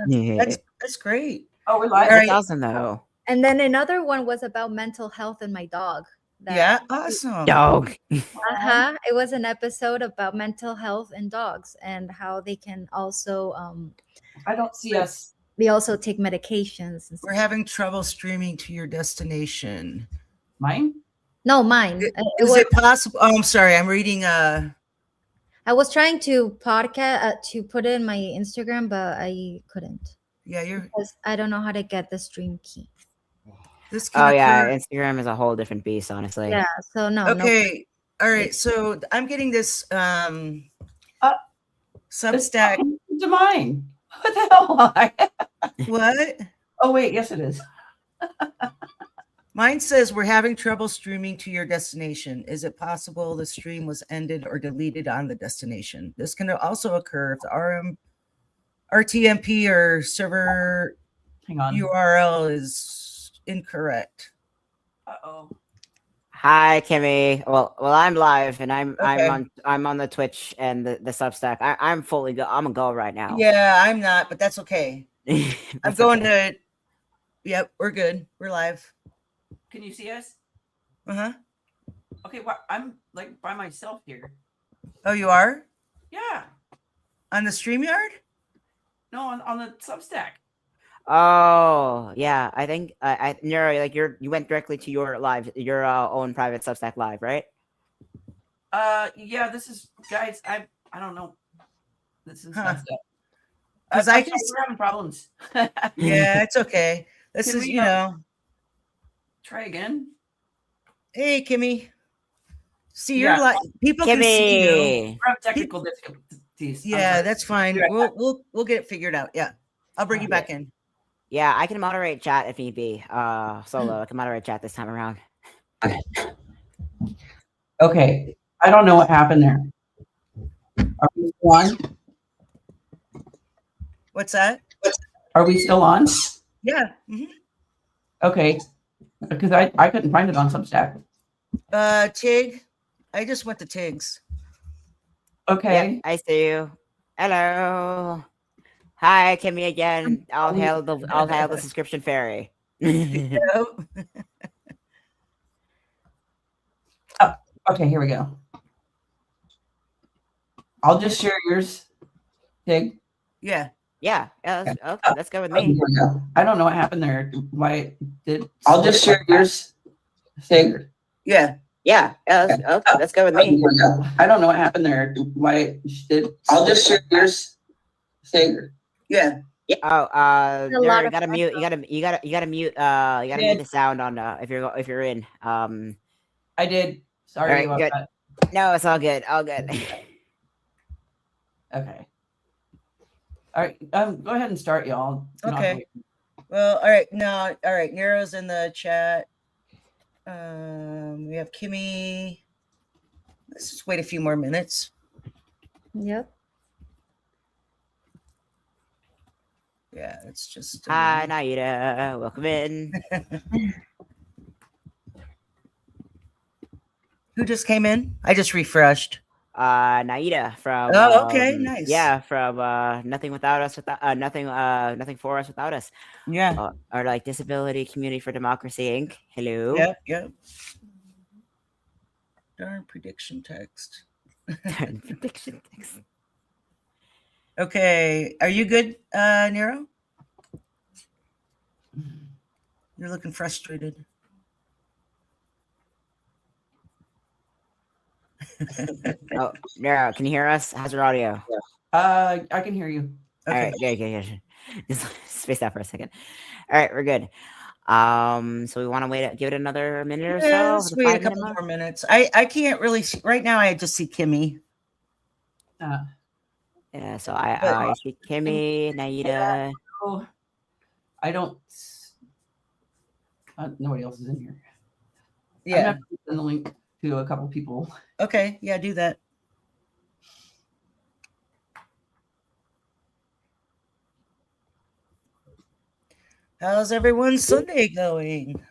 Yeah. That's great. Oh, we're All live. That's right. awesome though. And then another one was about mental health and my dog. Yeah, awesome. Dog. It was an episode about mental health and dogs and how they can also I don't see us. they also take medications and We're stuff. having trouble streaming to your destination. Mine? No, mine. Is it possible? Oh, I'm sorry. I'm reading. I was trying to podcast to put it in my Instagram, but I couldn't Yeah, because I don't know how to get the stream key. this can Oh yeah, occur. Instagram is a whole different beast, honestly. Yeah, so no. Okay. All right. So I'm getting this Substack. To mine. What the hell? What? Oh, wait. Yes, it is. Mine says we're having trouble streaming to your destination. Is it possible the stream was ended or deleted on the destination? This can also occur if the RTMP or server Hang on. URL is incorrect. Uh-oh. Hi, Kimmy. Well, I'm live and I'm Okay. I'm on the Twitch and the Substack. I'm fully go. I'm a go right now. Yeah, I'm not, but that's okay. I'm That's going okay. to. Yep, we're good. We're live. Can you see us? Uh-huh. Okay, well, I'm like by myself here. Oh, you are? Yeah. On the StreamYard? No, on the Substack. Oh yeah, I think Nero, like you went directly to your live, your own private Substack live, right? Yeah, this is guys, I don't know. This is Huh. messed up. 'Cause I I can can we're having problems. Yeah, it's okay. This Can is, we, try again? Hey, Kimmy. See, Yeah. you're like people can see you. Kimmy. We're having technical difficulties. Yeah, that's fine. Be right We'll get it figured out. Yeah, I'll bring you back in. Yeah, I can moderate chat if need be. Solo, I can moderate chat this time around. Okay. I don't know what happened there. Are we still on? What's that? Are we still on? Yeah. Mhm. Okay. Because I couldn't find it on Substack. Tig. I just went to Tig's. Okay. Yep, I see you. Hello. Hi, Kimmy again. I'll hail the subscription fairy. Yep. Okay, here we go. I'll just share yours, Tig. Yeah. Yeah, let's go with Okay, me. here we go. I don't know what happened there. Why it did. I'll just share yours. Tig. Yeah. Yeah, let's go with Okay, me. here we go. I don't know what happened there. Why it did. I'll just share yours. Tig. Yeah. Oh, A Nero, lot you of gotta mute. You gotta mute. You gotta Yeah. mute the sound on if you're in. I did. Sorry All right, about good. that. No, it's all good. All good. Okay. All right. Go ahead and start, y'all. Okay. Well, all right. No, all right. Nero's in the chat. We have Kimmy. Let's just wait a few more minutes. Yep. Yeah, it's just. Hi, Naida. Welcome in. Who just came in? I just refreshed. Naida from. Oh, okay, nice. Yeah, from Nothing Without Us, Nothing for Us Without Us. Yeah. Or like Disability Community for Democracy Inc. Hello. Yep. Yep. Darn prediction text. Prediction text. Okay, are you good, Nero? You're looking frustrated. Oh, Nero, can you hear us? How's your audio? I can hear you. Okay. All right, good. Just space out for a second. All right, we're good. So we want to give it another minute or so. Yeah, let's the wait a 5 minute couple mark? more minutes. I can't really see right now. I just see Kimmy. Yeah, so I see Kimmy, Naida. Oh, I don't. Nobody else is in here. I'm gonna Yeah. have to send the link to a couple people. Okay. Yeah, do that. How's everyone's Sunday going?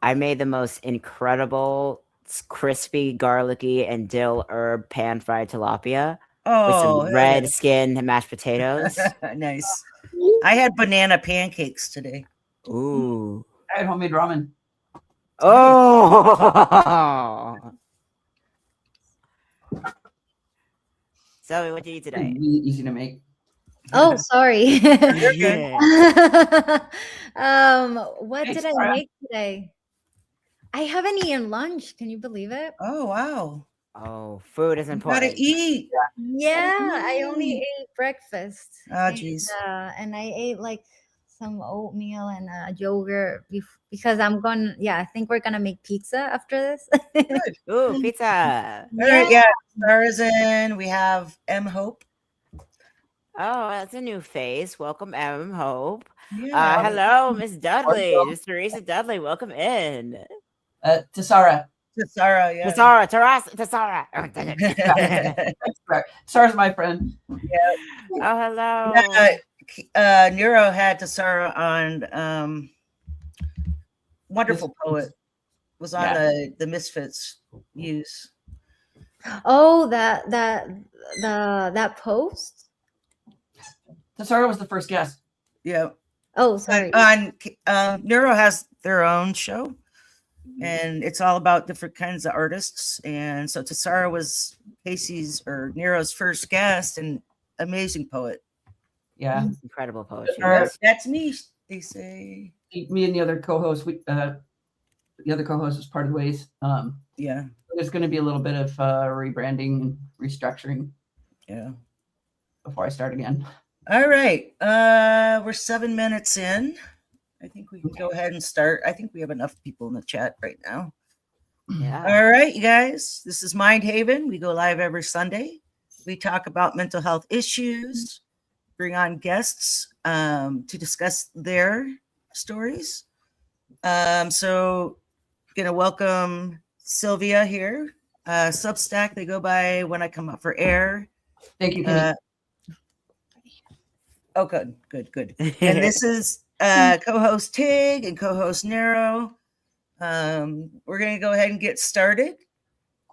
I made the most incredible crispy, garlicky, and dill herb pan fried tilapia. with Oh, some hell red skin and mashed potatoes. yeah. Nice. I had banana pancakes today. Ooh. I had homemade ramen. Oh. So, what did you eat Really today? easy to make. Oh, sorry. You're good. What Hey, did I Sarah. make today? I haven't eaten lunch. Can you believe it? Oh, wow. Oh, food is You gotta important. eat. Yeah, I only Yay. ate breakfast. Oh, jeez. And I ate like some oatmeal and yogurt because I think we're gonna make pizza after this. Good. Ooh, pizza. All right, yeah. Sarah's in. We have M Hope. Oh, that's a new face. Welcome, M. Hope. Yeah. Hello, Miss Dudley. Miss Teresa Dudley. Welcome in. To Sarah. To Sarah, yeah. Tasara, Tasara. Oh, dang it. That's correct. Sarah's my friend. Oh, hello. Nero had to Sarah on Wonderful Poet. Was on the Misfits use. Oh, that post. Sarah was the first guest. Yeah. Oh, sorry. On Neuro has their own show, and it's all about different kinds of artists. And so Tassara was Casey's or Nero's first guest, and amazing poet. Yeah. Incredible poetry. That's me, they say. Me and the other co-host, the other co-host was parted ways. Yeah. There's going to be a little bit of rebranding and restructuring. Yeah. Before I start again. All right. We're 7 minutes in. I think we can go ahead and start. I think we have enough people in the chat right now. Yeah. All right, you guys. This is Mind Haven. We go live every Sunday. We talk about mental health issues, bring on guests to discuss their stories. So gonna welcome Silvia here. Substack, they go by When I Come Up for Air. Thank you, Kenny. Oh, good. And this is co-host Tig and co-host Nero. We're going to go ahead and get started.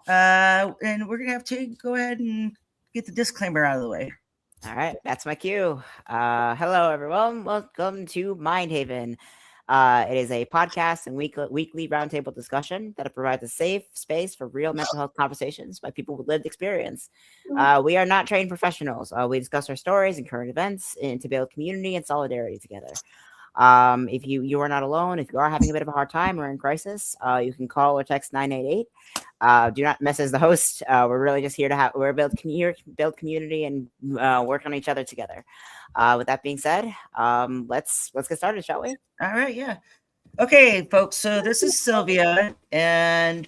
And we're going to have Tig go ahead and get the disclaimer out of the way. All right, that's my cue. Hello, everyone. Welcome to Mind Haven. It is a podcast and weekly roundtable discussion that provides a safe space for real mental health conversations by people with lived experience. We are not trained professionals. We discuss our stories and current events and to build community and solidarity together. If you are not alone, if you are having a bit of a hard time or in crisis, you can call or text 988. Do not message the host. We're really just here to build community and work on each other together. With that being said, let's get started, shall we? All right, yeah. Okay, folks. So this is Silvia, and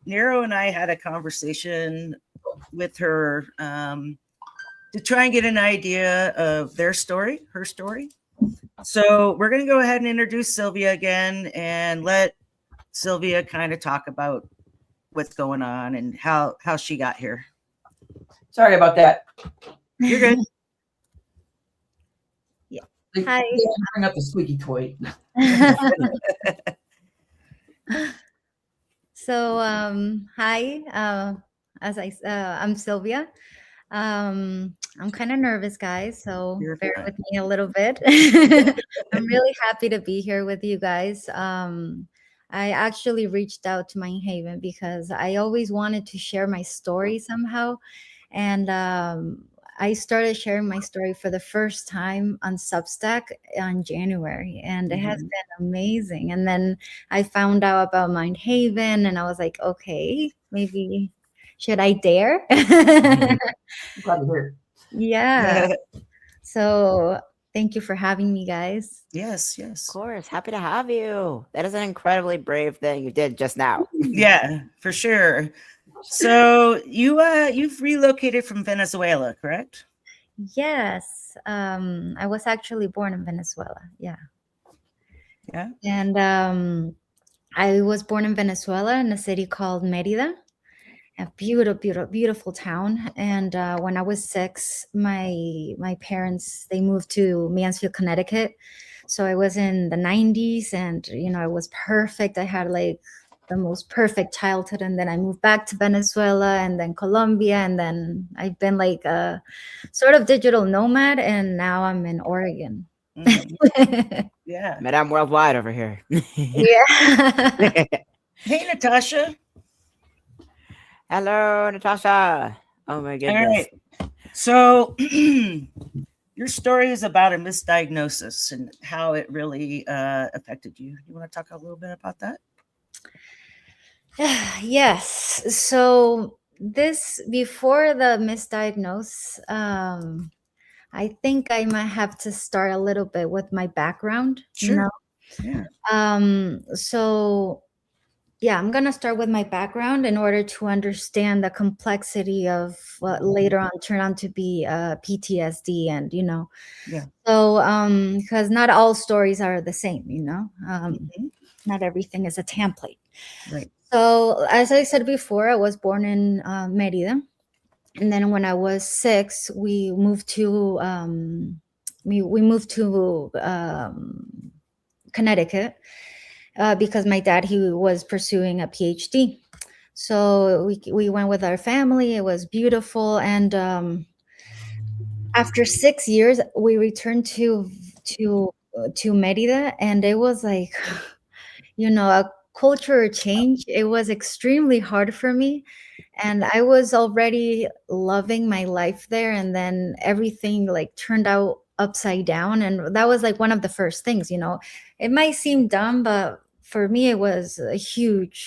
Nero and I had a conversation with her to try and get an idea of her story. So we're going to go ahead and introduce Silvia again and let Silvia kind of talk about what's going on and how she got here. Sorry about that. You're good. Hi. Bring up the squeaky toy. So, hi. I'm Silvia. I'm kind of nervous, guys, so bear with me a little bit. I'm really happy to be here with you guys. I actually reached out to Mind Haven because I always wanted to share my story somehow. And I started sharing my story for the first time on Substack in January, and it has been amazing. And then I found out about Mind Haven, and I was like, okay, maybe should I dare? Yeah. So thank you for having me, guys. Yes. Of course. Happy to have you. That is an incredibly brave thing you did just now. Yeah, for sure. So you've relocated from Venezuela, correct? Yes. I was actually born in Venezuela. Yeah. And I was born in Venezuela in a city called Mérida, a beautiful town. And when I was 6, my parents, they moved to Mansfield, Connecticut. So I was in the 90s, and it was perfect. I had like the most perfect childhood, and then I moved back to Venezuela and then Colombia, and then I've been like a sort of digital nomad, and now I'm in Oregon. Mhm. Yeah. Madame Worldwide over here. Yeah. Hey, Natasha. Hello, Natasha. Oh my All goodness. right. So your story is about a misdiagnosis and how it really affected you. You want to talk a little bit about that? Yes. So this before the misdiagnose, I think I might have to start a little bit with my background. Sure. Yeah. So yeah, I'm gonna start with my background in order to understand the complexity of what later on turned out to be PTSD, and Yeah. So because not all stories are the same, Mhm. not everything is a template. Right. So as I said before, I was born in Merida, and then when I was 6, we moved to we moved to Connecticut because my dad, he was pursuing a PhD. So we went with our family. It was beautiful, and after 6 years, we returned to Merida, and it was like a culture change. It was extremely hard for me, and I was already loving my life there, and then everything like turned out upside down, and that was like one of the first things. It might seem dumb, but for me it was a huge.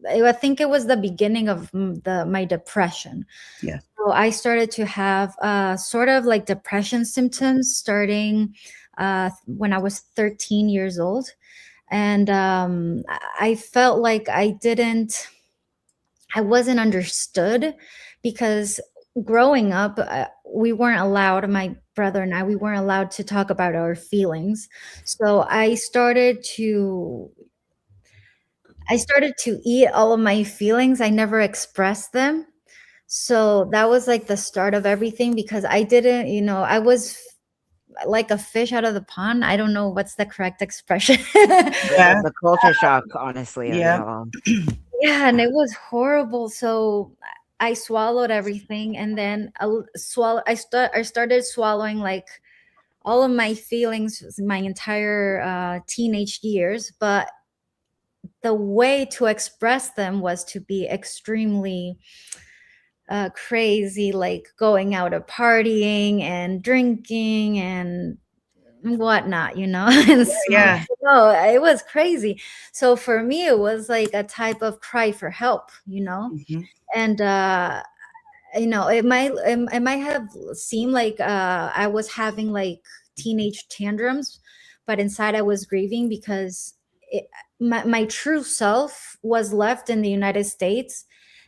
I think it was the beginning of my depression. Yeah. So I started to have sort of like depression symptoms starting when I was 13 years old. And I felt like I wasn't understood, because growing up, we weren't allowed, my brother and we weren't allowed to talk about our feelings. So I started to eat all of my feelings. I never expressed them. So that was like the start of everything, because I didn't, I was like a fish out of the pond. I don't know what's the correct expression. Yeah. The culture shock, honestly, of it Yeah. all. Yeah, and it was horrible. So I swallowed everything, and then I started swallowing like all of my feelings my entire teenage years, but the way to express them was to be extremely crazy, like going out of partying and drinking and whatnot, and Yeah. no, it was crazy. So for me, it was like a type of cry for help, Mhm. and it might have seemed like I was having like teenage tantrums, but inside I was grieving, because my true self was left in the United States,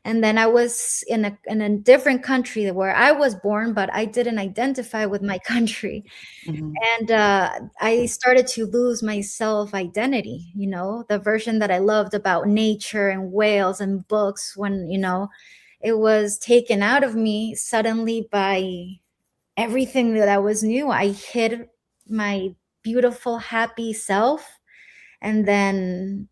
and then I was in a different country where I was born, but I didn't identify with my country. Mhm. And I started to lose my self identity, the version that I loved about nature and whales and books, when it was taken out of me suddenly by everything that was new. I hid my beautiful, happy self, and then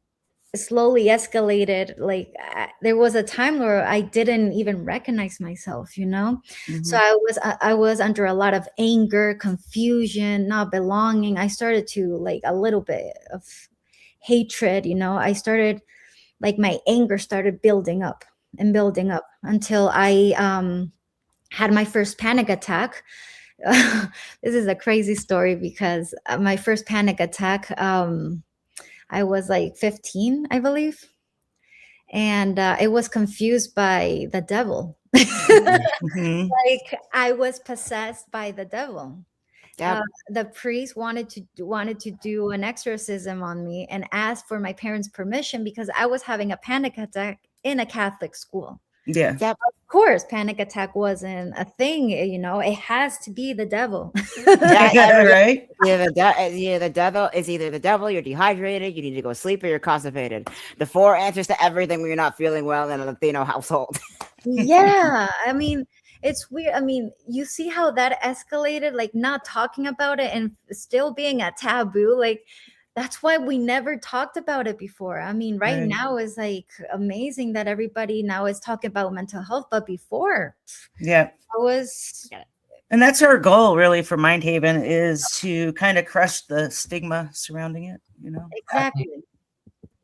slowly escalated. Like there was a time where I didn't even recognize myself, so Mhm. I was under a lot of anger, confusion, not belonging. I started to like a little bit of hatred. I started, like, my anger started building up and building up until I had my first panic attack. This is a crazy story, because my first panic attack, I was like 15, I believe, and it was confused by the devil. Mhm. Like I was possessed by the devil. Yep. The priest wanted to do an exorcism on me and asked for my parents' permission, because I was having a panic attack in a Catholic school. Yeah. Yep. Of course, panic attack wasn't a thing. It has to be the devil. Right. The devil is either the devil, you're dehydrated, you need to go sleep, or you're constipated. The 4 answers to everything when you're not feeling well in a Latino household. Yeah, I mean, it's weird. I mean, you see how that escalated, like not talking about it and still being a taboo. Like that's why we never talked about it before. I mean, right Right. now is like amazing that everybody now is talking about mental health, but before Yeah. I was And that's our goal really for Mind Haven, is to kind of crush the stigma surrounding it, you know. exactly.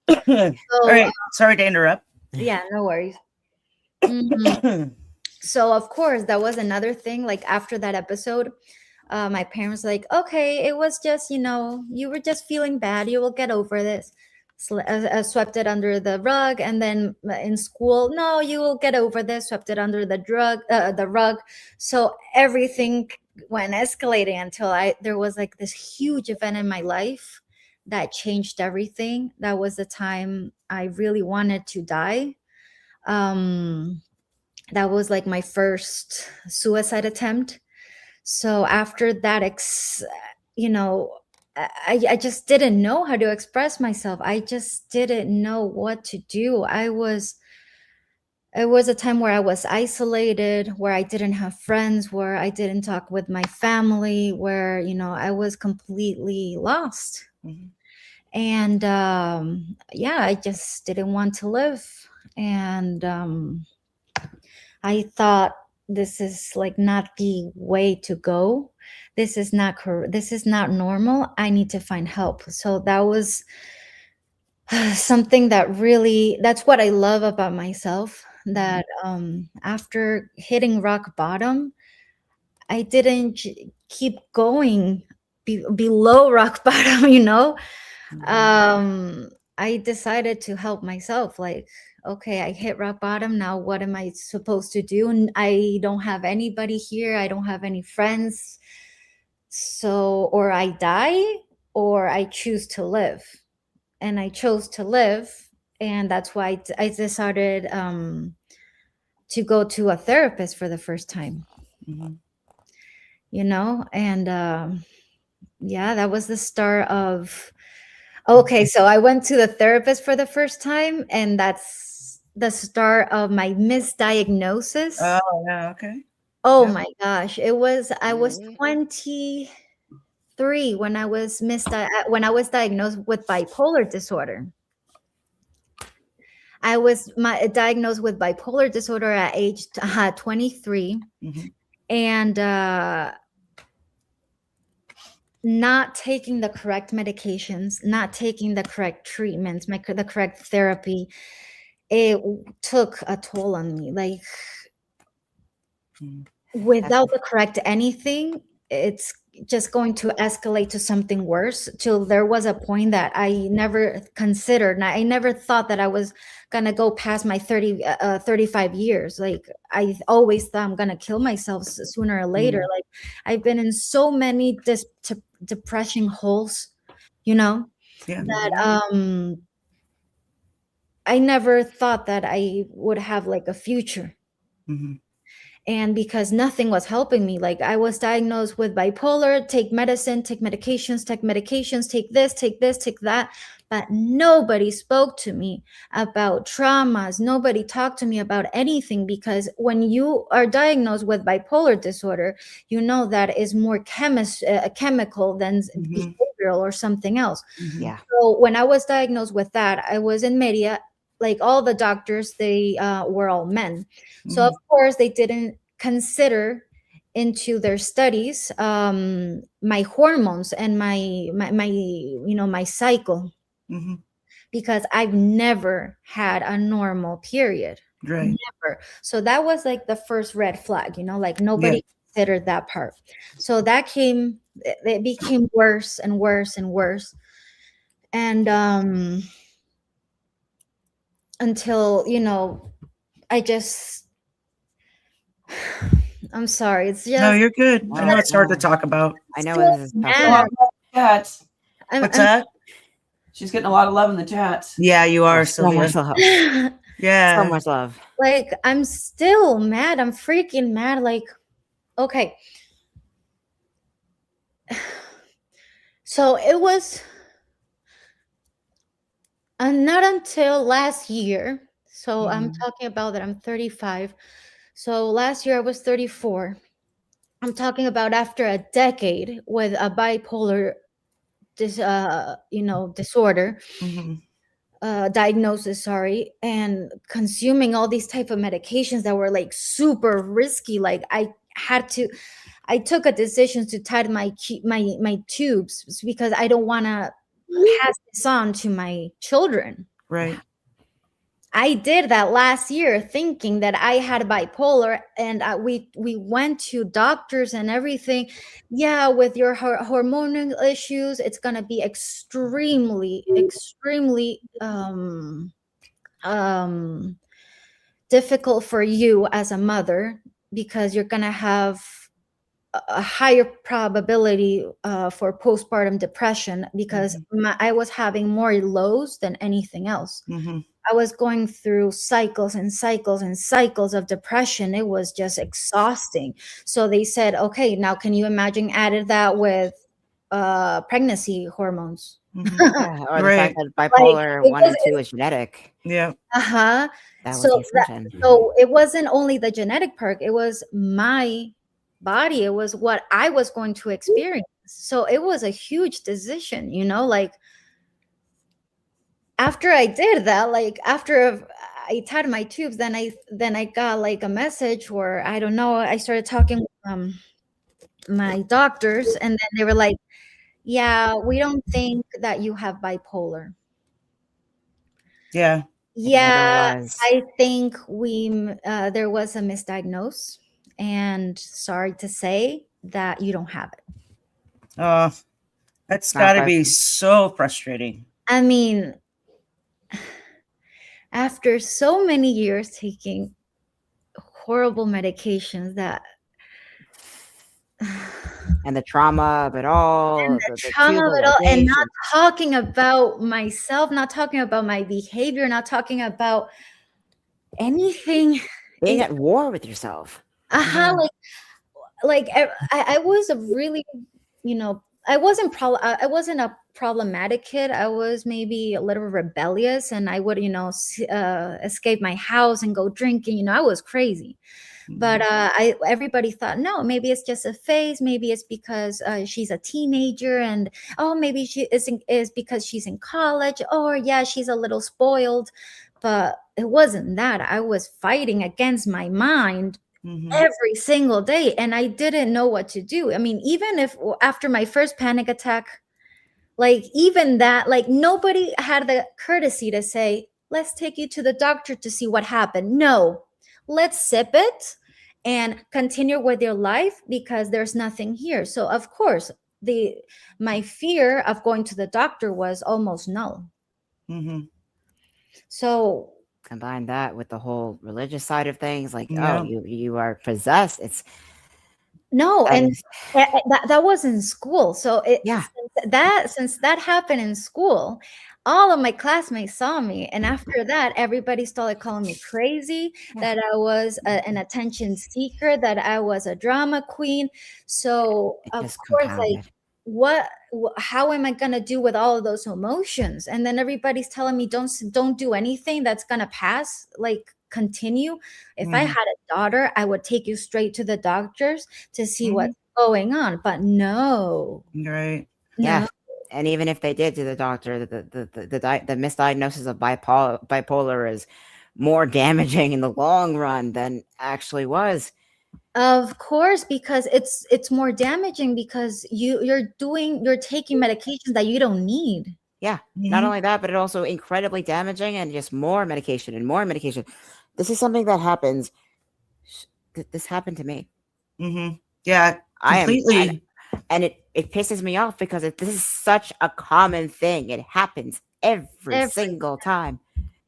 All So right. Sorry to interrupt. yeah, no worries. Mhm. So of course that was another thing. Like after that episode, my parents were like, okay, it was just, you were just feeling bad, you will get over this. Swept it under the rug. And then in school, no, you will get over this, swept it under the rug. So everything went escalating until there was like this huge event in my life that changed everything. That was the time I really wanted to die. um that was like my first suicide attempt. So after that, you know, I just didn't know how to express myself. I just didn't know what to do. It was a time where I was isolated, where I didn't have friends, where I didn't talk with my family, where, I was completely lost. Mhm. And yeah, I just didn't want to live. And I thought, this is like not the way to go. This is not normal. I need to find help. So that was something that really, that's what I love about myself, that after hitting rock bottom, I didn't keep going below rock bottom, I decided to help myself. Like, okay, I hit rock bottom. Now, what am I supposed to do? And I don't have anybody here. I don't have any friends. So, or I die or I choose to live. And I chose to live. And that's why I decided to go to a therapist for the first time, Mhm. And yeah, that was the start of. Okay, so I went to the therapist for the first time, and that's the start of my misdiagnosis. Oh, yeah. Okay. Oh Yep. my gosh, I was 23 when I was diagnosed with bipolar disorder. I was diagnosed with bipolar disorder at age 23, Mhm. and not taking the correct medications, not taking the correct treatments, the correct therapy, it took a toll on me. Like, Mhm. without the correct anything, it's just going to escalate to something worse, till there was a point that I never considered. I never thought that I was gonna go past my 35 years. Like, I always thought I'm gonna kill myself sooner or later. Like, I've been in so many depression holes, Yeah. that I never thought that I would have like a future. Mhm. And because nothing was helping me, like, I was diagnosed with bipolar, take medicine, take medications, take this, take that, but nobody spoke to me about traumas. Nobody talked to me about anything, because when you are diagnosed with bipolar disorder, that is more chemical than Mhm. behavioral or something else. Mhm. Yeah. So when I was diagnosed with that, I was in media. Like, all the doctors, they were all men. So of Mhm. course they didn't consider into their studies my hormones and my cycle, Mhm. because I've never had a normal period. Right. Never. So that was like the first red flag, like Yeah. nobody considered that part. So it became worse and worse and worse. And until, I just, I'm sorry. It's No, just, you're good. I know it's hard to No. talk about. I know still this is tough. A lot mad. of chats. What's I'm that? She's getting a lot of love in the chats. Yeah, you Oh, are, so much Sylvia. love. So Yeah. much love. like, I'm still mad. I'm freaking mad. Like, okay. So it was not until last year. So I'm talking about that I'm 35. So last year I was 34. I'm talking about after a decade with a bipolar disorder, Mm-hmm. diagnosis, sorry, and consuming all these type of medications that were like super risky. Like I took a decision to tie my tubes because I don't want to pass this on to my children. Right. I did that last year thinking that I had bipolar, and we went to doctors and everything. Yeah, with your hormonal issues, it's going to be extremely difficult for you as a mother, because you're going to have a higher probability for postpartum depression, because I was having more lows than anything else. Mm-hmm. I was going through cycles and cycles and cycles of depression. It was just exhausting. So they said, okay, now can you imagine added that with pregnancy hormones? Yeah, or the Right. fact that bipolar Like, 1 and 2 is genetic. Yeah. Uh-huh. That was So the assumption. so it wasn't only the genetic part, it was my body. It was what I was going to experience. So it was a huge decision, like after I did that, like after I tied my tubes, then I got like a message, or I don't know, I started talking with my doctors, and then they were like, yeah, we don't think that you have bipolar. Yeah. Yeah, Never was. I think there was a misdiagnosis, and sorry to say that you don't have it. That's Not got to by- be so frustrating. I mean, after so many years taking horrible medications that And the trauma of it all, and the trauma of it all, and not tubal talking about myself, not talking about my behavior, not talking about anything. being at war with yourself. Uh-huh. Like I was a really, I wasn't a problematic kid. I was maybe a little rebellious, and I would, escape my house and go drinking. I was crazy. But everybody thought, no, maybe it's just a phase. Maybe it's because she's a teenager, and maybe she is because she's in college, or yeah, she's a little spoiled. But it wasn't that. I was fighting against my mind every single day, and I didn't know what to do. I mean, even if after my first panic attack, like even that, like nobody had the courtesy to say, let's take you to the doctor to see what happened. No, let's sip it and continue with your life, because there's nothing here. So of course my fear of going to the doctor was almost null. So Combine that with the whole religious side of things, like, Yeah. oh, you are possessed. It's no, that and is- that was in school. So Yeah. since that happened in school, all of my classmates saw me, and after that, everybody started calling me crazy, that I was an attention seeker, that I was a drama queen. So it of just course, like, compounded. how am I gonna do with all of those emotions? And then everybody's telling me, don't do anything that's gonna pass, like continue. If I had a daughter, I would take you straight to the doctors to see what's going on. But no. Right. Yeah. No. And even if they did to the doctor, the misdiagnosis of bipolar is more damaging in the long run than actually was. Of course, because it's more damaging, because you're taking medications that you don't need. Yeah. Not only that, but it also incredibly damaging, and just more medication and more medication. This is something that happens. This happened to me. Yeah. Completely. And it pisses me off, because this is such a common thing. It happens every single time.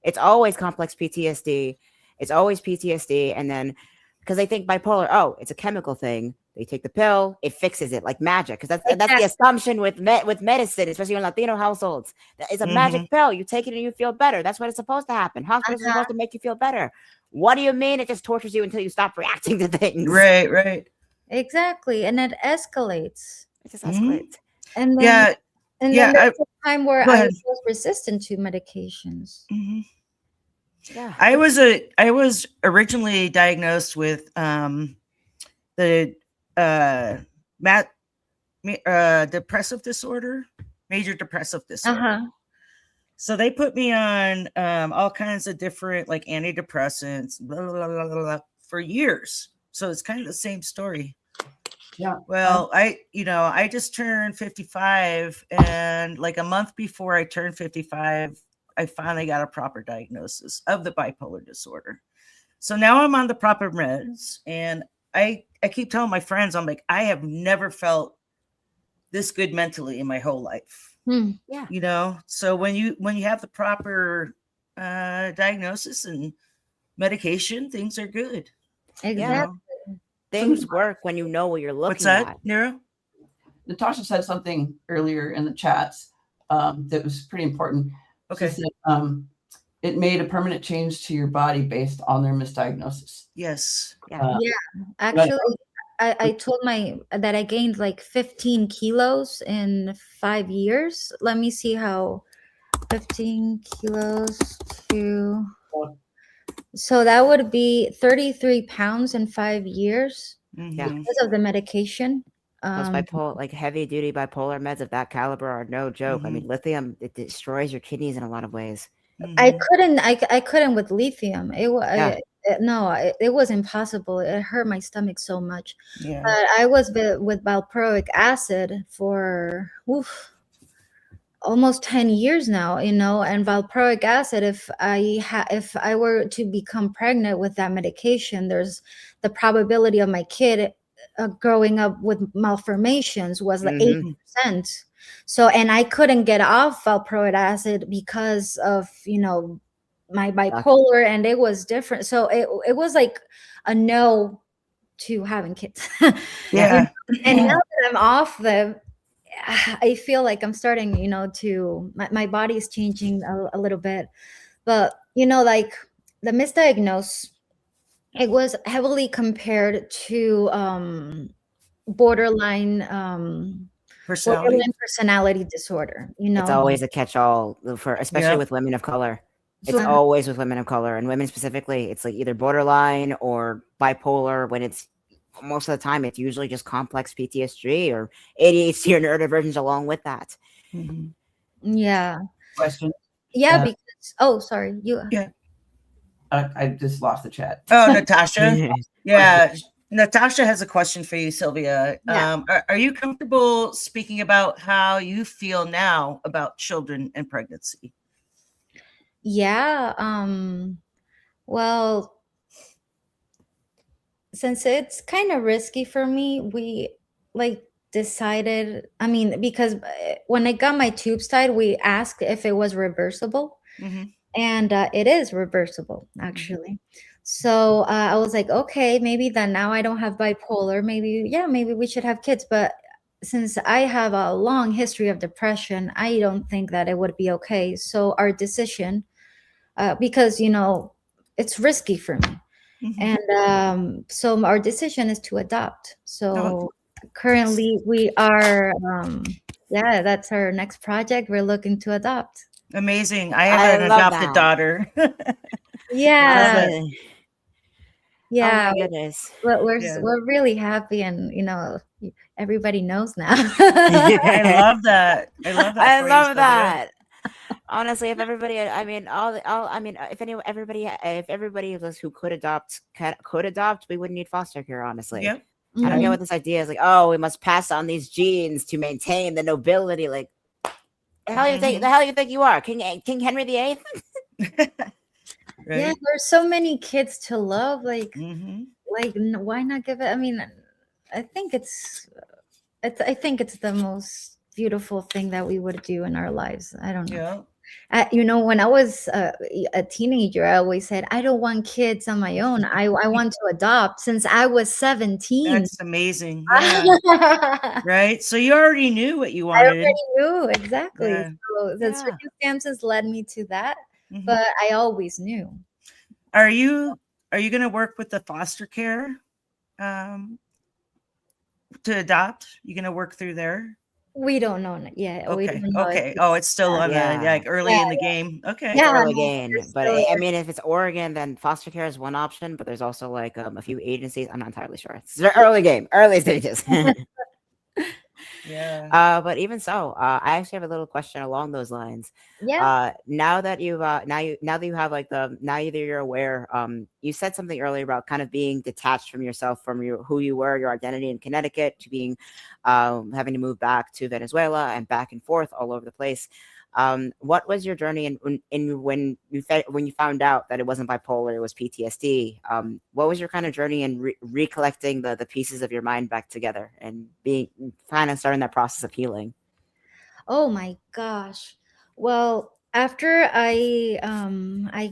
It's always complex PTSD. It's always PTSD. And then, because they think bipolar, oh, it's a chemical thing. They take the pill, it fixes it like magic. Because that's the assumption with medicine, especially in Latino households. It's a magic pill. You take it and you feel better. That's what it's supposed to happen. Hospitals are supposed to make you feel better. What do you mean? It just tortures you until you stop reacting to things. Right. Exactly. And it escalates. It just escalates. And then, then there's a time where I was resistant to medications. Yeah. I was originally diagnosed with the depressive disorder. major depressive disorder. Uh-huh. So they put me on all kinds of different like antidepressants, blah, blah, blah, blah, blah, for years. So it's kind of the same story. Yeah. Well, I just turned 55, and like a month before I turned 55, I finally got a proper diagnosis of the bipolar disorder. So now I'm on the proper meds, and I keep telling my friends, I'm like, I have never felt this good mentally in my whole life. Yeah. So when you have the proper diagnosis and medication, things are good. Exactly. Things work when you know what you're looking What's that, at. Nero? Natasha said something earlier in the chats that was pretty important. Okay. She said it made a permanent change to your body based on their misdiagnosis. Yes. Yeah. Actually, I told that I gained like 15 kilos in 5 years. Let me see how 15 kilos to. So that would be 33 pounds in 5 years Yeah. because of the medication. Those like heavy duty bipolar meds of that caliber are no joke. I mean, lithium, it destroys your kidneys in a lot of ways. I couldn't with lithium. It was impossible. It hurt my stomach so much. Yeah. But I was with valproic acid for almost 10 years now, and valproic acid, if I were to become pregnant with that medication, there's the probability of my kid growing up with malformations was like 8%. So, and I couldn't get off valproic acid because of, my bipolar, and it was different. So it was like a no to having kids. Yeah. And now that I'm off I feel like I'm starting, to my body's changing a little bit. But, like the misdiagnosis, it was heavily compared to borderline personality disorder. It's always a catch-all especially with women of color. It's always with women of color, and women specifically. It's like either borderline or bipolar. When it's most of the time, it's usually just complex PTSD or ADHD or neurodivergence along with that. Yeah. Question. Yeah, because sorry, you. Yeah. I just lost the chat. Oh, Natasha. Yeah. Natasha has a question for you, Silvia. Yeah. Are you comfortable speaking about how you feel now about children and pregnancy? Yeah. Well, since it's kind of risky for me, we decided, because when I got my tubes tied, we asked if it was reversible. And it is reversible, actually. So I was like, okay, maybe then now I don't have bipolar. Maybe we should have kids. But since I have a long history of depression, I don't think that it would be okay. So our decision, because, it's risky for me. And so our decision is to adopt. So currently we are, that's our next project. We're looking to adopt. Amazing. I have an adopted daughter. Yeah. Oh my goodness. We're really happy, and everybody knows now. I love that. I love that. Honestly, if everybody, if everybody of us who could adopt, we wouldn't need foster care. Honestly, yep. I don't get what this idea is. Like, oh, we must pass on these genes to maintain the nobility. Like, the hell you think you are, King Henry VIII? Right? Yeah, there's so many kids to love. Like why not give it? I think it's the most beautiful thing that we would do in our lives. I don't know. Yeah. When I was a teenager, I always said, I don't want kids on my own. I want to adopt since I was 17. That's amazing. Yeah. Right. So you already knew what you wanted. I already knew, exactly. Yeah. So the circumstances led me to that, but I always knew. Are you going to work with the foster care to adopt? You going to work through there? We don't know yet. Okay. We don't know Oh, it's still on the early in the game. Okay. It's early game. But if it's Oregon, then foster care is one option. But there's also a few agencies. I'm not entirely sure. It's early game, early stages. Yeah. But even so, I actually have a little question along those lines. Yeah. Now that you've now that you have like the now that you're aware, you said something earlier about kind of being detached from yourself, from your who you were, your identity in Connecticut, to being having to move back to Venezuela and back and forth all over the place. What was your journey in when you found out that it wasn't bipolar, it was PTSD? What was your kind of journey in recollecting the pieces of your mind back together and being kind of starting that process of healing? Oh my gosh. Well, after I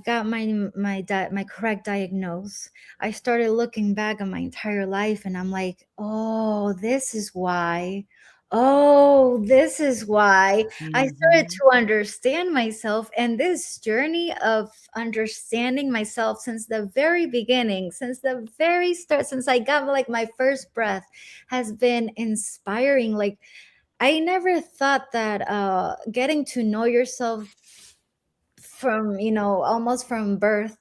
got my correct diagnose, I started looking back on my entire life and I'm like, "Oh, this is why. Oh, this is why." I started Mhm. to understand myself, and this journey of understanding myself since the very beginning, since the very start, since I got like my first breath has been inspiring. Like I never thought that getting to know yourself from, almost from birth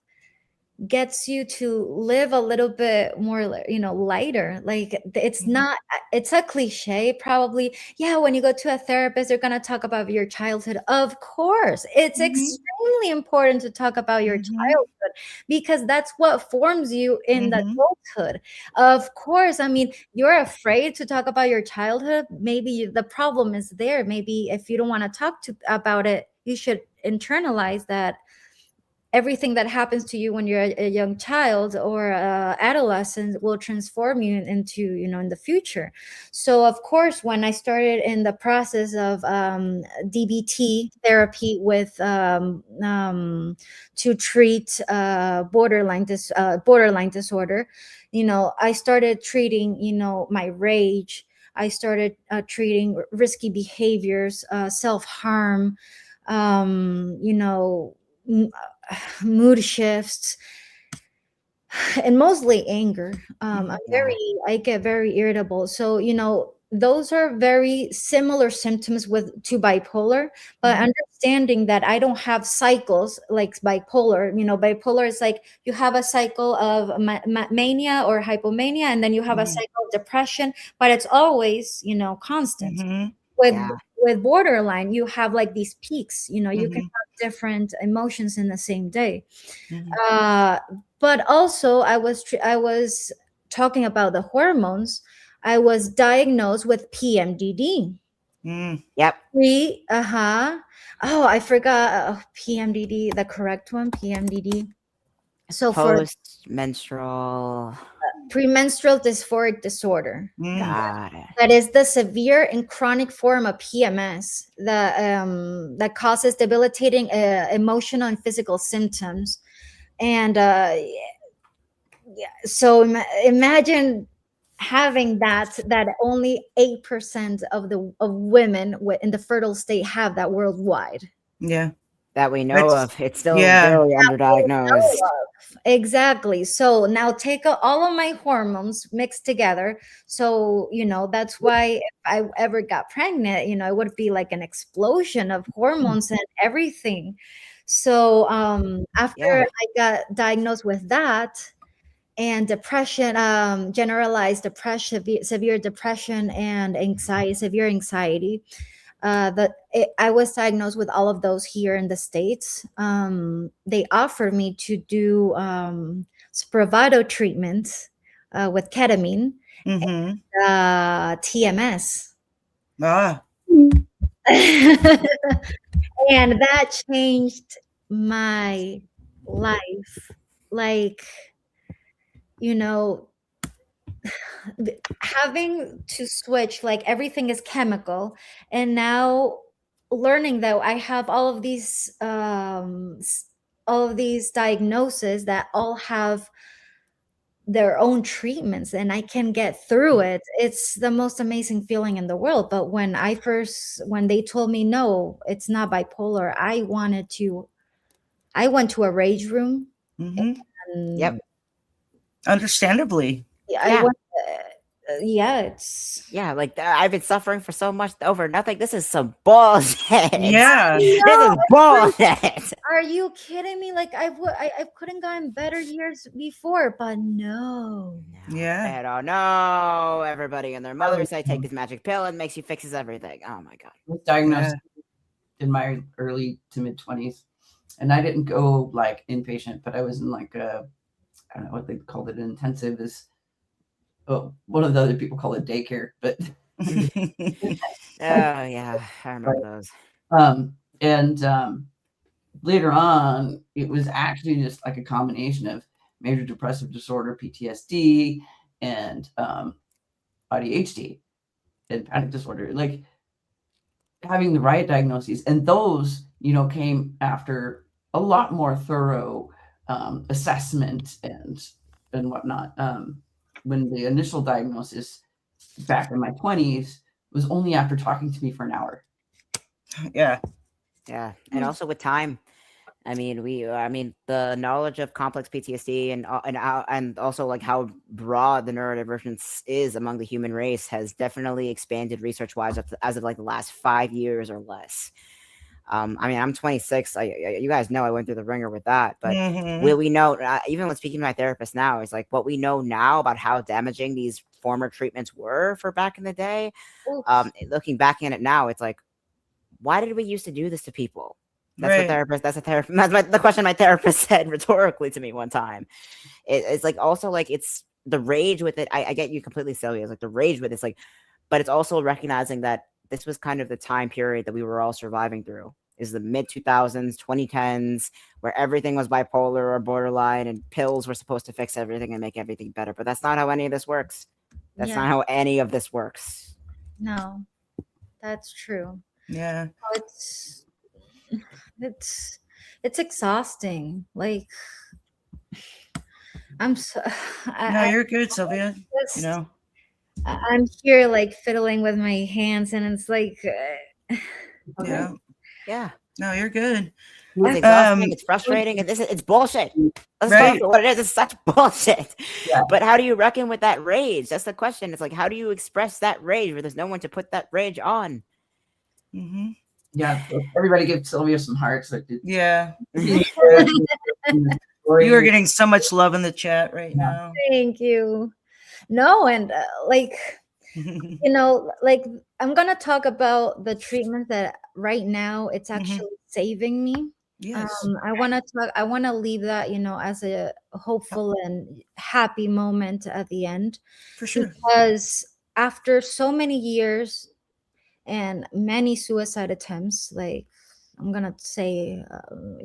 gets you to live a little bit more, lighter. Like it's Mhm. not, it's a cliche probably. Yeah, when you go to a therapist, they're going to talk about your childhood. Of course, it's Mhm. extremely important to talk about your Mhm. childhood because that's what forms you in the Mhm. adulthood. Of course, I mean, you're afraid to talk about your childhood. Maybe the problem is there. Maybe if you don't want to talk about it, you should internalize that everything that happens to you when you're a young child or adolescent will transform you into, in the future. So of course, when I started in the process of DBT therapy with to treat borderline disorder, I started treating, my rage. I started treating risky behaviors, self-harm, you know, mood shifts, and mostly anger. Yeah. I get very irritable. So, those are very similar symptoms to bipolar, but Mhm. understanding that I don't have cycles like bipolar. Bipolar is like you have a cycle of mania or hypomania, and then you have a Mhm. cycle of depression, but it's always, constant. Mhm. with Yeah. with borderline, you have like these peaks. You can Mhm. have different emotions in the same day. Mhm. uh but also I was talking about the hormones. I was diagnosed with PMDD. Mm. Yep. Oh, I forgot. PMDD, the correct one, PMDD. So for Post menstrual. premenstrual dysphoric disorder, Mm. Got it. that is the severe and chronic form of PMS that causes debilitating emotional and physical symptoms. And yeah, so imagine having that only 8% of women in the fertile state have that worldwide. Yeah. That we know That's of. It's still yeah. very underdiagnosed. Exactly. So now take all of my hormones mixed together. So, that's why if I ever got pregnant, it would be like an explosion of hormones and everything. So, after Yeah. I got diagnosed with that and depression, generalized depression, severe depression and anxiety, severe anxiety, I was diagnosed with all of those here in the States. They offered me to do Spravato treatment with ketamine, Mhm. TMS. Ah. And that changed my life. Like, you know, having to switch, like everything is chemical, and now learning that I have all of these diagnoses that all have their own treatments and I can get through it. It's the most amazing feeling in the world. But when they told me no, it's not bipolar, I went to a rage room. Mhm. Yep. And Understandably. I Yeah. went Yeah, it's Yeah, like I've been suffering for so much over nothing. This is some bullshit. Yeah. This No, is bullshit. are you kidding me? Like I couldn't gotten better years before, but no. Yeah. Pero no, everybody and their mother say take this magic pill and makes you fixes everything. Oh my god. was diagnosed in my early to mid 20s, and I didn't go like inpatient, but I was in like I don't know what they called it, intensive is one of the other people call it daycare, but Oh yeah, I remember those. and later on it was actually just like a combination of major depressive disorder, PTSD, and ADHD and panic disorder, like having the right diagnoses. And those, came after a lot more thorough assessment and whatnot. When the initial diagnosis back in my 20s was only after talking to me for an hour. Yeah. Yeah, and also with time. I mean, the knowledge of complex PTSD and also like how broad the neurodivergence is among the human race has definitely expanded research-wise as of like the last 5 years or less. I mean, I'm 26. You guys know I went through the ringer with that, but we know, even when speaking to my therapist now, it's like what we know now about how damaging these former treatments were for back in the day. Looking back in it now, it's like, why did we used to do this to people? That's the question my therapist said rhetorically to me one time. It's like also like it's the rage with it. I get you completely, Silvia. It's like the rage with it's like, but it's also recognizing that this was kind of the time period that we were all surviving through. Is the mid 2000s, 2010s, where everything was bipolar or borderline, and pills were supposed to fix everything and make everything better. But that's not how any of this works. That's not how any of this works. No, that's true. Yeah. It's exhausting. Like I'm so No, you're good, Silvia. I'm here like fiddling with my hands, and it's like Yeah. No, you're good. It's exhausting. It's frustrating. It's bullshit. Let's talk about what it is. It's such bullshit. Yeah. But how do you reckon with that rage? That's the question. It's like, how do you express that rage where there's no one to put that rage on? Mm-hmm. Yeah, everybody give Silvia some hearts. Yeah. You are getting so much love in the chat right now. Thank you. No, and like like I'm gonna talk about the treatment that right now it's actually saving me. Yes. I want to leave that as a hopeful and happy moment at the end, for sure, because after so many years and many suicide attempts, like I'm gonna say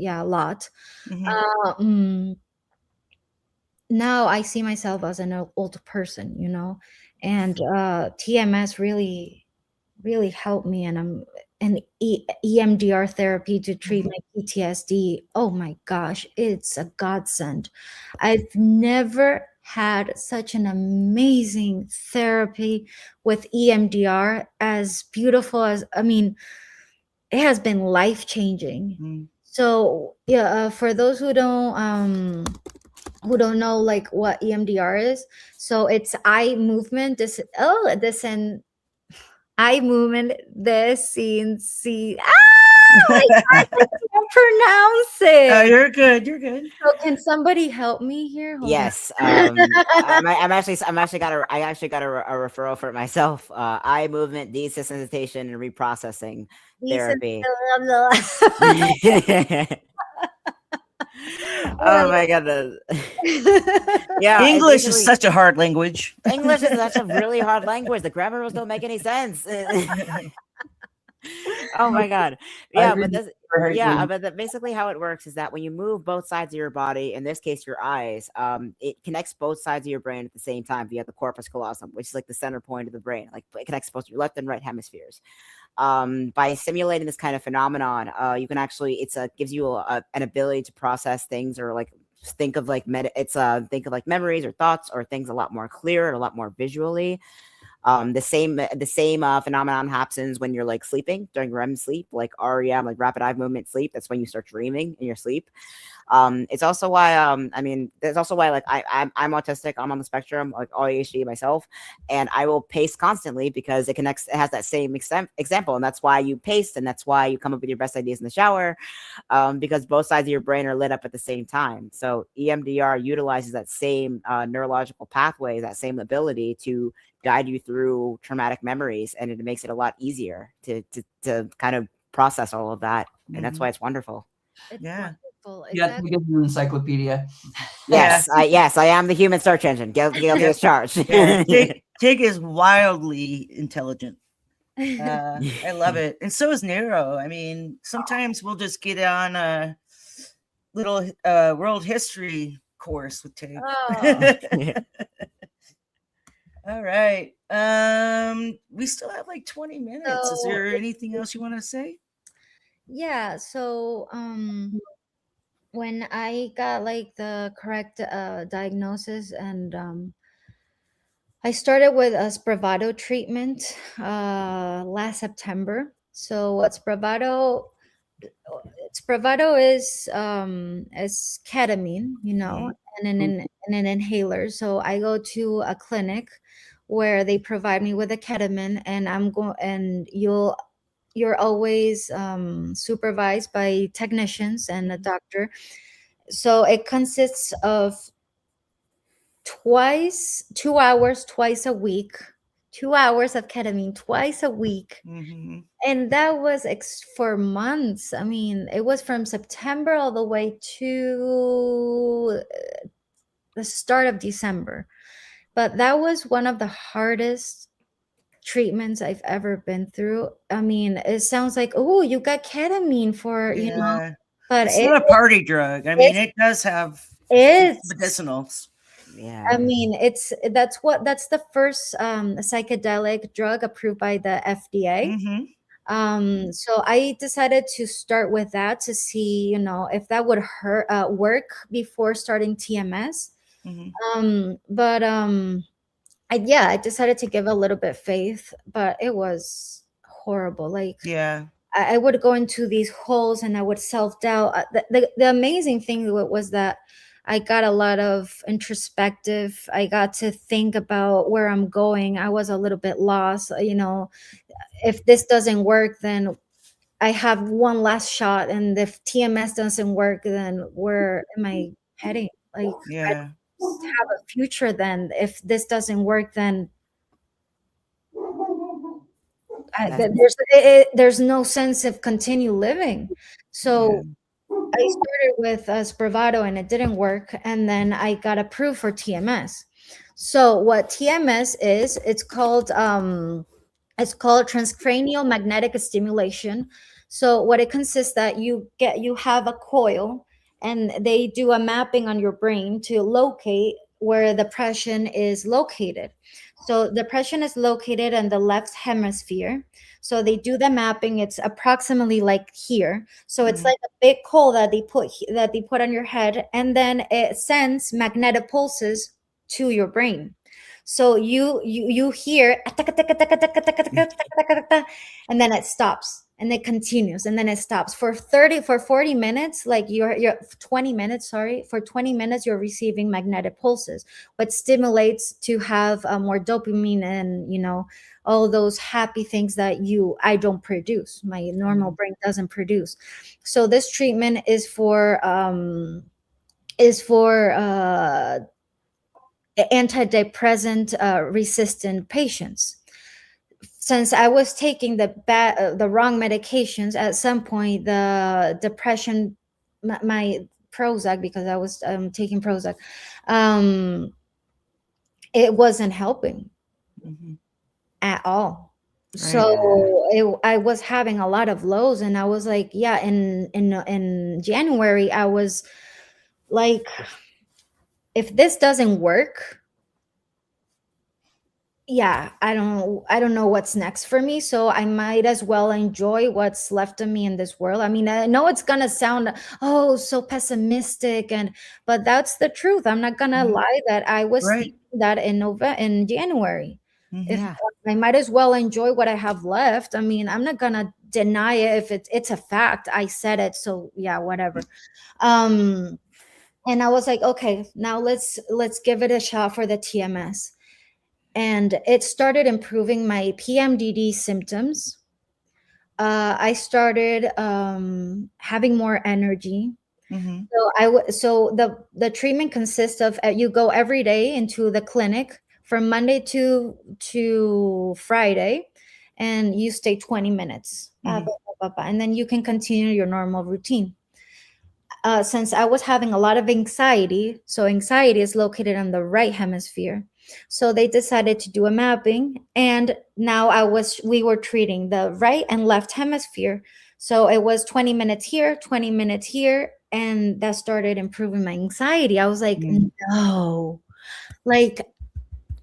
a lot, now I see myself as an old person, and TMS really helped me, and EMDR therapy to treat my PTSD. Oh my gosh, it's a godsend. I've never had such an amazing therapy with EMDR, as beautiful as, it has been life-changing. So for those who don't know like what EMDR is, so it's eye movement eye movement I can't pronounce it. Oh, you're good. So can somebody help me here? Yes. I actually got a referral for it myself. Eye movement desensitization and reprocessing therapy. Oh my goodness. Yeah, English is such a hard language. English is such a really hard language. The grammar rules don't make any sense. Oh my god. Yeah, but basically how it works is that when you move both sides of your body, in this case your eyes, it connects both sides of your brain at the same time via the corpus callosum, which is like the center point of the brain. Like it connects both your left and right hemispheres. By simulating this kind of phenomenon, you can actually gives you an ability to process things, or like think of like memories or thoughts or things a lot more clear and a lot more visually. The same phenomenon happens when you're like sleeping during REM sleep, like REM, like rapid eye movement sleep. That's when you start dreaming in your sleep. It's also why I mean, there's also why like I'm autistic, I'm on the spectrum, like ADHD myself, and I will pace constantly because it connects, it has that same example, and that's why you pace, and that's why you come up with your best ideas in the shower, because both sides of your brain are lit up at the same time. So EMDR utilizes that same neurological pathway, that same ability to guide you through traumatic memories, and it makes it a lot easier to kind of process all of that, and that's why it's wonderful. It's Yeah. wonderful. Yeah, Exactly. because it's an encyclopedia. Yes, I am the human search engine. Guilty as charged. Yeah, Tig is wildly intelligent. I love it, and so is Nero. I mean, sometimes we'll just get on a little world history course with Tig. Oh. All right. We still have like 20 minutes. Is So there anything else you want to say? yeah, so when I got like the correct diagnosis, and I started with a Spravato treatment last September. So what Spravato is ketamine, you know, and an inhaler. So I go to a clinic where they provide me with a ketamine, and I'm going, and you're always supervised by technicians and a doctor. So it consists of 2 hours twice a week, 2 hours of ketamine twice a week. Mm-hmm. And that was for months. I mean, it was from September all the way to the start of December. But that was one of the hardest treatments I've ever been through. I mean, it sounds like, oh, you got ketamine for, you know, Yeah. but It's not a party drug. I mean, it does have it's medicinals. Yeah. I mean, that's the first psychedelic drug approved by the FDA. Mm-hmm. So I decided to start with that to see, you know, if that would work before starting TMS. Mm-hmm. But I decided to give a little bit faith, but it was horrible. Like, Yeah. I would go into these holes and I would self-doubt. The amazing thing was that I got a lot of introspective. I got to think about where I'm going. I was a little bit lost. You know, if this doesn't work, then I have one last shot. And if TMS doesn't work, then where am I heading? Like, Yeah. I have a future then. If this doesn't work, then there's no sense of continue living. So I started with Spravato and it didn't work, and then I got approved for TMS. So what TMS is, it's called transcranial magnetic stimulation. So what it consists that you have a coil, and they do a mapping on your brain to locate where depression is located. So depression is located in the left hemisphere. So they do the mapping. It's approximately like here. So it's like a big coil that they put on your head, and then it sends magnetic pulses to your brain. So you hear, and then it stops, and it continues, and then it stops for 40 minutes. Like you're 20 minutes, sorry, for 20 minutes you're receiving magnetic pulses, what stimulates to have more dopamine, and you know, all those happy things that I don't produce, my normal brain doesn't produce. So this treatment is for antidepressant resistant patients. Since I was taking the wrong medications, at some point the depression, my Prozac, because I was taking Prozac, it wasn't helping at all. So I was having a lot of lows, and I was like, yeah, in January I was like, if this doesn't work, yeah, I don't know what's next for me. So I might as well enjoy what's left of me in this world. I mean, I know it's gonna sound so pessimistic, but that's the truth. I'm not gonna lie that I was thinking that in January. If I might as well enjoy what I have left. I mean, I'm not gonna deny it if it's a fact. I said it, so yeah, whatever. And I was like, okay, now let's give it a shot for the TMS. And it started improving my PMDD symptoms. I started having more energy. Mhm. So the treatment consists of you go every day into the clinic from Monday to Friday, and you stay 20 minutes, and then you can continue your normal routine. Since I was having a lot of anxiety, so anxiety is located in the right hemisphere. So they decided to do a mapping, and now we were treating the right and left hemisphere. So it was 20 minutes here, 20 minutes here, and that started improving my anxiety. I was like, no, like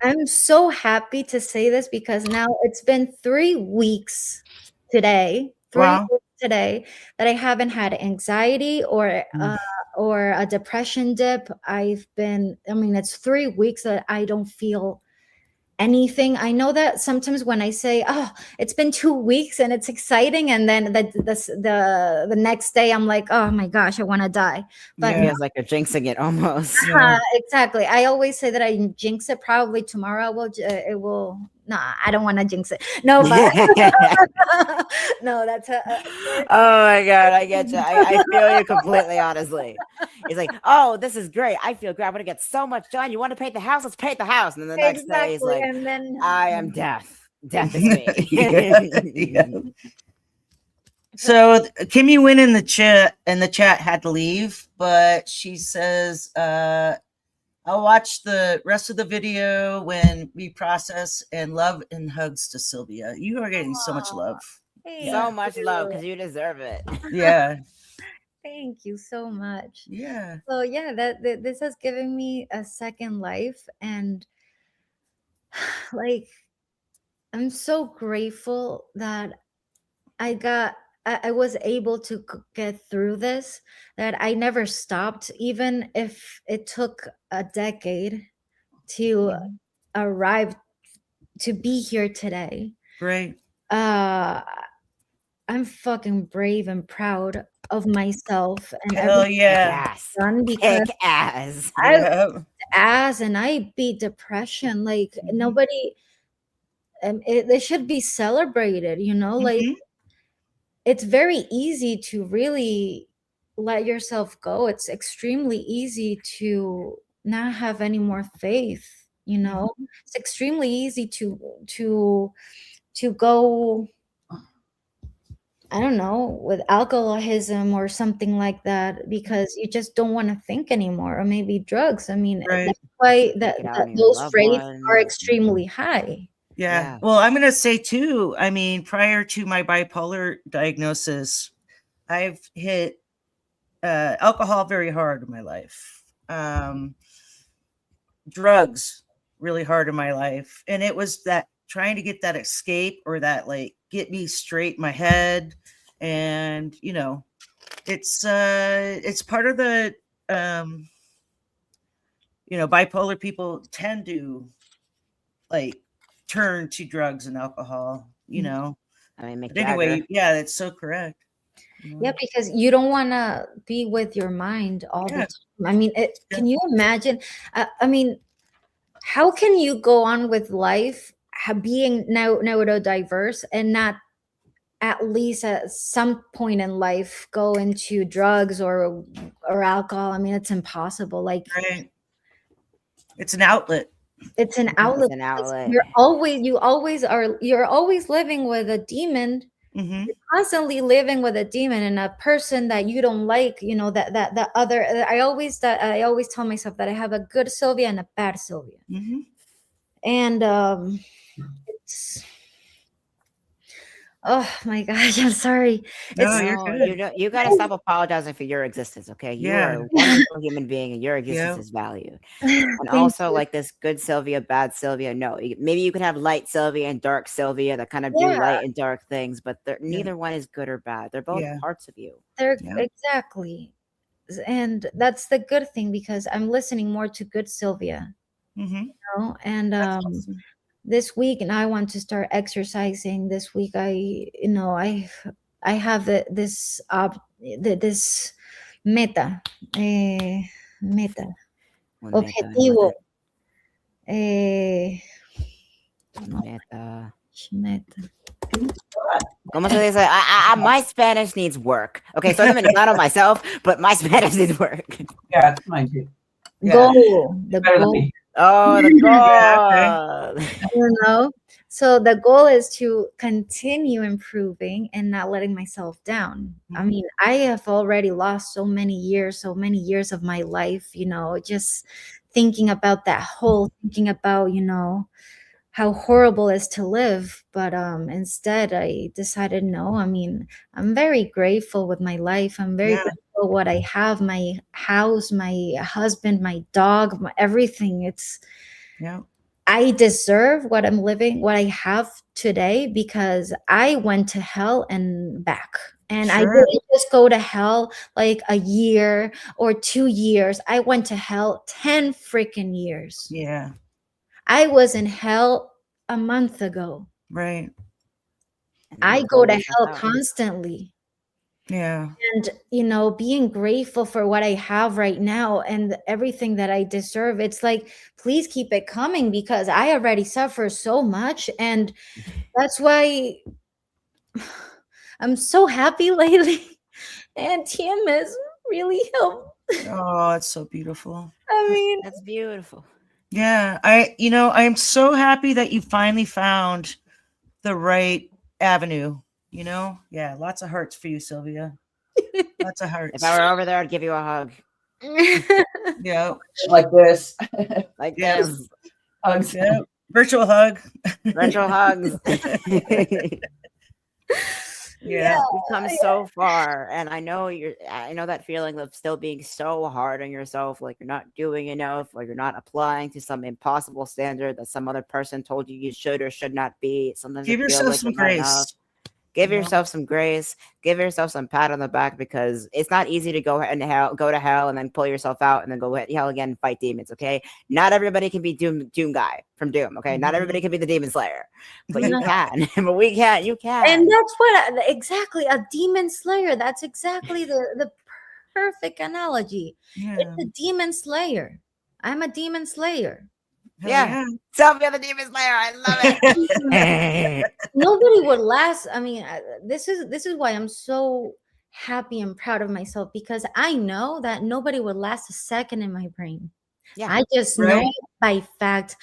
I'm so happy to say this because now it's been 3 weeks today, Wow. today that I haven't had anxiety or a depression dip. I mean, it's 3 weeks that I don't feel anything. I know that sometimes when I say, "Oh, it's been 2 weeks and it's exciting," and then the next day I'm like, "Oh my gosh, I want to die." But It feels like you're jinxing it almost. exactly. I always say that I jinx it. Probably tomorrow it will. Nah, I don't want to jinx it. No, but no, that's Oh my god, I get you. I feel you completely, honestly. It's like, oh, this is great. I feel great. I'm gonna get so much done. You want to paint the house? Let's paint the house. And then the next day is exactly. like, And then I am death. Death is me. Yeah. So Kimmy Wynn in the chat had to leave, but she says, I'll watch the rest of the video when we process, and love and hugs to Silvia. You are getting so much love. So much love because you deserve it. Yeah. Thank you so much. Yeah. So yeah, that this has given me a second life, and like I'm so grateful that I was able to get through this, that I never stopped, even if it took a decade to arrive to be here today. Great. I'm fucking brave and proud of myself and Hell everything yeah. I've done, because Kick ass. I beat depression. Like nobody, it should be celebrated, like it's very easy to really let yourself go. It's extremely easy to not have any more faith, it's extremely easy to go, I don't know, with alcoholism or something like that, because you just don't want to think anymore, or maybe drugs. I mean, Right. that's why Take it out on your those loved rates are ones. extremely high. Yeah. Well, I'm going to say too, I mean, prior to my bipolar diagnosis, I've hit alcohol very hard in my life. Drugs really hard in my life. And it was that trying to get that escape, or that like get me straight in my head. And, it's part of the, bipolar people tend to like turn to drugs and alcohol, I mean, But anyway, yeah, that's so correct. Yeah, because you don't want to be with your mind all the time. I mean, can you imagine? I mean, how can you go on with life being neurodiverse and not at least at some point in life go into drugs or alcohol? I mean, it's impossible. Like, it's an outlet. It's an outlet. It's an outlet. You're always living with a demon. You're constantly living with a demon and a person that you don't like. That other. I always tell myself that I have a good Silvia and a bad Silvia. And it's. Oh my gosh, I'm sorry. You got to stop apologizing for your existence, okay? You are a wonderful human being, and your existence is valued. And also, like this good Silvia, bad Silvia. No, maybe you could have light Silvia and dark Silvia that kind of do light and dark things, but neither one is good or bad. They're both parts of you. Exactly. And that's the good thing, because I'm listening more to good Silvia. And awesome. This week, and I want to start exercising this week. I have this meta. Meta. Un meta, Objetivo. Eh, un meta. meta. ¿Cómo se dice? My Spanish needs work. Okay, soy dominicano myself, but my Spanish needs work. Yeah, it's mine too. Yeah. Goal. The Better than goal. me. Oh, the goal. You know, so the goal is to continue improving and not letting myself down. I mean, I have already lost so many years of my life, you know, just thinking about thinking about, you know, how horrible it is to live. But instead I decided, no, I mean, I'm very grateful with my life. I'm very Yeah. grateful what I have, my house, my husband, my dog, everything. It's Yeah. I deserve what I'm living, what I have today, because I went to hell and back. And I Sure. didn't just go to hell like a year or 2 years. I went to hell 10 freaking years. Yeah. I was in hell a month ago. Right. I go to hell constantly. Yeah. And, you know, being grateful for what I have right now and everything that I deserve, it's like, please keep it coming, because I already suffer so much. And that's why I'm so happy lately. And TMS really helped. Oh, it's so beautiful. I mean, That's beautiful. Yeah. I'm so happy that you finally found the right avenue, you know? Yeah. Lots of hearts for you, Sylvia. Lots of hearts. If I were over there, I'd give you a hug. Yeah. Like this. Like Yes. this. Hugs. Yeah. Virtual hug. Virtual hugs. Yeah. You've come so far, and I know that feeling of still being so hard on yourself, like you're not doing enough, or you're not applying to some impossible standard that some other person told you should or should not be. Sometimes Give it feels yourself like some you're not enough. grace. Give you know? yourself some grace. Give yourself some pat on the back, because it's not easy to go to hell and then pull yourself out and then go to hell again and fight demons. Okay, not everybody can be Doom guy from Doom. Okay, not everybody can be the demon slayer, but you can. But we can. You can. and that's what exactly a demon slayer. That's exactly the perfect analogy. Yeah. It's a demon slayer. I'm a demon slayer. Hell Yeah. Silvia the demon slayer. I love it. Nobody would last. I mean, this is why I'm so happy and proud of myself, because I know that nobody would last a second in my brain. Yeah. I just Right. know by fact.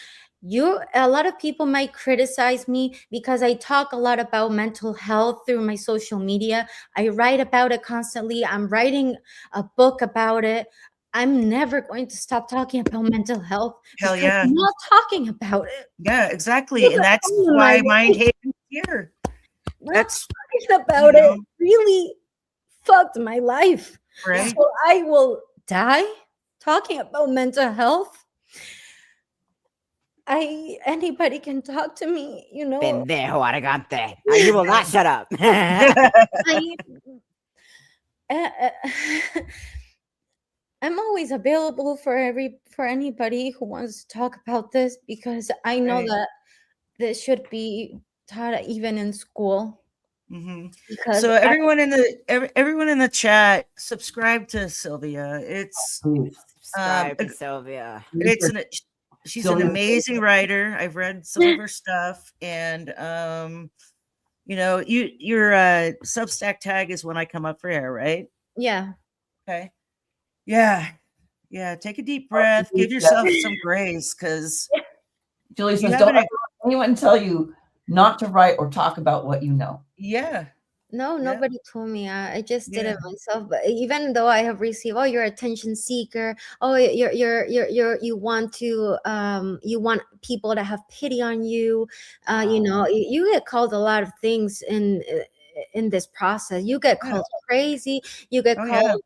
A lot of people might criticize me because I talk a lot about mental health through my social media. I write about it constantly. I'm writing a book about it. I'm never going to stop talking about mental health. Hell because yeah. I'm not talking about it. Yeah, exactly. And that's why Mindhaven is here. That's Talking about it really fucked my life. right. So I will die talking about mental health. Anybody can talk to me, you know. Pendejo arrogante. You will not shut up. I'm always available for anybody who wants to talk about this, because I know Right. that this should be taught even in school. Mhm. Because So everyone in the chat, subscribe to Sylvia. It's Subscribe to Silvia. she's an amazing writer. I've read some of her stuff, and your Substack tag is when I come up for air, right? yeah. Okay. Yeah. Take a deep breath. Give yourself some grace, because Julie says, don't let anyone tell you not to write or talk about what you know. yeah. No, Yeah. nobody told me. I just did Yeah. it myself. But even though I have received, oh, you're attention seeker. Oh, you want people to have pity on you. You know, you get called a lot of things in this process. You get Yeah. called crazy. You get Oh, called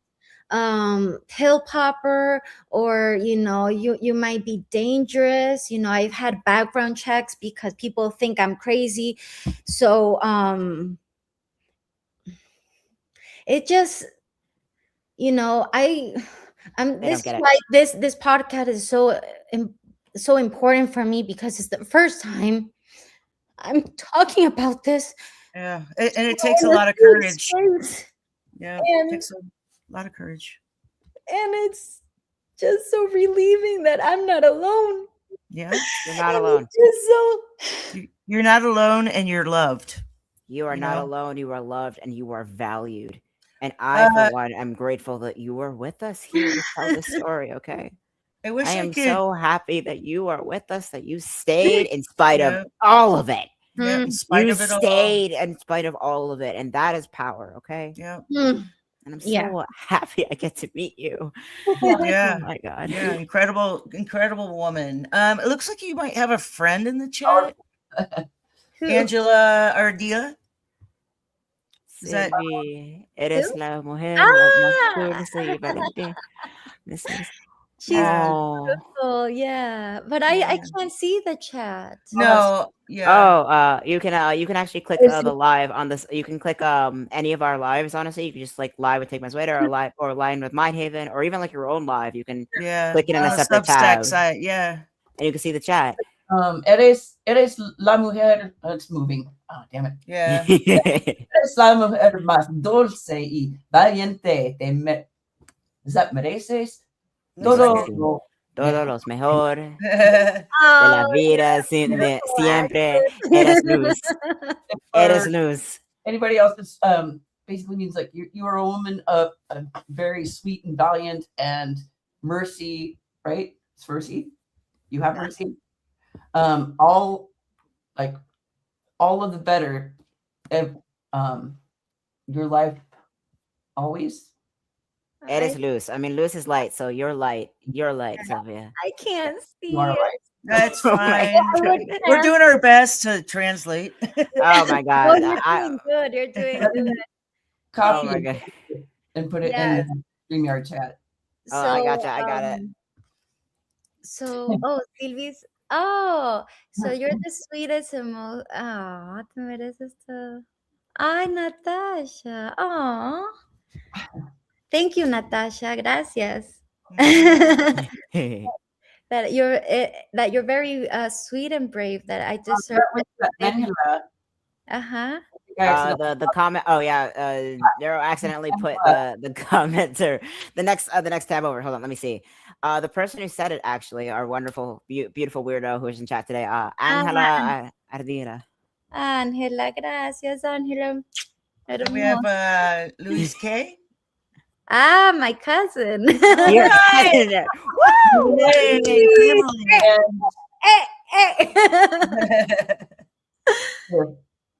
yeah. pill popper, or you might be dangerous. I've had background checks because people think I'm crazy. So it just I'm They this don't get is it. why this podcast is so important for me, because it's the first time I'm talking about this. Yeah. And it takes a lot of courage. Yeah. It takes a lot of courage. And it's just so relieving that I'm not alone. Yeah. You're not And alone. it's just so You're not alone, and you're loved. You are You not know? alone. You are loved and you are valued. And I, for Uh, one, am grateful that you are with us here to tell this story. Okay. I I wish I am could. so happy that you are with us, that you stayed in spite of Yeah. all of it. Yeah. In Mm, spite You of it all. stayed in spite of all of it. And that is power. Okay. Yeah. mm. And I'm Yeah. so happy I get to meet you. Yeah. Oh my God. Yeah. Incredible woman. It looks like you might have a friend in the chat. Who? Angela Ardila. Is that Silvi, eres la mujer más Ah, dulce y valiente. This is, she's Yeah. oh. beautiful. Yeah, but I Yeah. can't see the chat. No? Yeah. Oh, you can actually click Is the live on this. You can click any of our lives. Honestly, you can just like live with Take My Sweater or live or line with Mindhaven or even like your own live. You can Yeah. click it in On a the separate Substack tab site. Yeah. and you can see the chat. Eres la mujer. It's moving. Oh, damn it. Yeah. Eres la mujer más dulce y valiente. Is that mereces? Todo Sí. lo Todos los mejor de Oh, la vida siempre. Eres luz. Eres for luz. anybody else. This basically means like you are a woman of a very sweet and valiant and mercy, right? It's mercy. You have mercy. All of the better of your life always. Eres luz. I mean, luz is light, so you're light. You're light, Silvia. I can't see You are it. right. That's Oh my fine. goodness. We're doing our best to translate. Oh my Oh, God. you're doing good. You're doing good. Oh Copy my and God. and put it Yes. in the StreamYard chat. Oh, I gotcha. I got it. So, Silvi's. Oh, so you're the sweetest and most. Oh, te mereces todo. Ay, Natasha. Oh, thank you, Natasha. Gracias. that you're very sweet and brave. That I deserve. Angela, Uh-huh. The comment. Oh yeah, Nero accidentally put the comment or the next tab over. Hold on, let me see. The person who said it actually, our wonderful, beautiful weirdo who is in chat today, Angela Ardira. Angela, gracias, Angela. And we have Luis K. Ah, my cousin. You're Nice. there. Woo! Yay, Hey.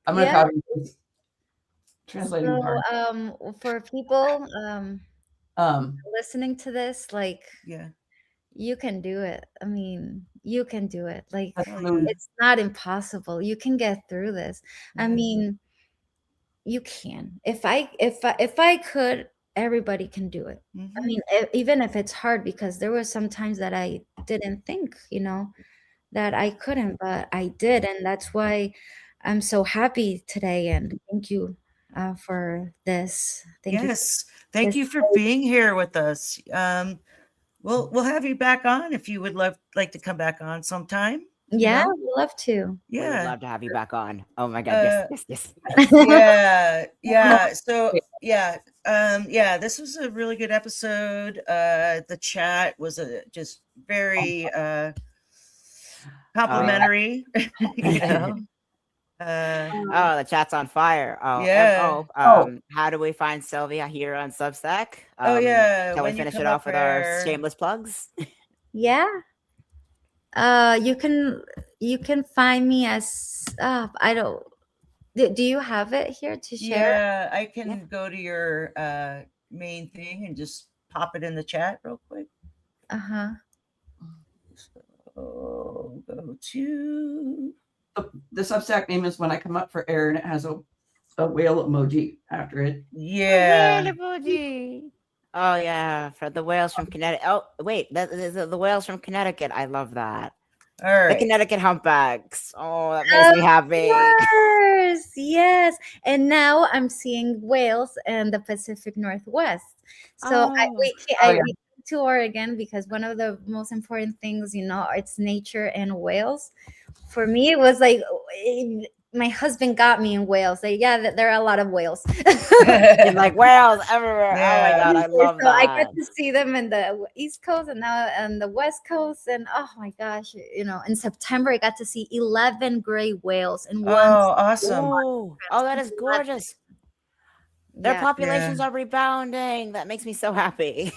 I'm gonna Yeah. copy this. Translating hard. So, for people listening to this, like, Yeah. you can do it. I mean, you can do it. Like, Absolutely. it's not impossible. You can get through this. I Mhm. mean, you can. If I could, everybody can do it. I Mhm. mean, even if it's hard, because there were some times that I didn't think, that I couldn't, but I did, and that's why I'm so happy today. And thank you for this. Thank you. Yes. Thank you for being here with us. We'll have you back on if you would like to come back on sometime. Yeah, know? we'd love to. We would Yeah. love to have you back on. Oh my God, yes. Yeah. So yeah, this was a really good episode. The chat was just very complimentary. you know. Oh, the chat's on fire. Oh, Yeah. how do we find Sylvia here on Substack? Yeah. Can we when you finish come it up off with our there- shameless plugs? Yeah. You can find me as I don't. Do you have it here to share? Yeah, I can go to your main thing and just pop it in the chat real quick. Uh-huh. So go to The Substack name is When I Come Up for Air, and it has a whale emoji after it. yeah. Oh yeah, for the whales from Connecticut. Oh wait, the whales from Connecticut. I love that. All The right. Connecticut humpbacks. Oh, that makes me happy. Yes. And now I'm seeing whales and the Pacific Northwest. So I went to Oregon because one of the most important things, it's nature and whales. For me, it was like my husband got me in whales. Like, yeah, there are a lot of whales. You're like whales everywhere. Yeah. Oh my god, I love So I that. get to see them in the East Coast and now on the West Coast. And oh my gosh, in September I got to see 11 gray whales in one. Oh, awesome. Oh, that is gorgeous. Their Yeah, populations Yeah. are rebounding. That makes me so happy.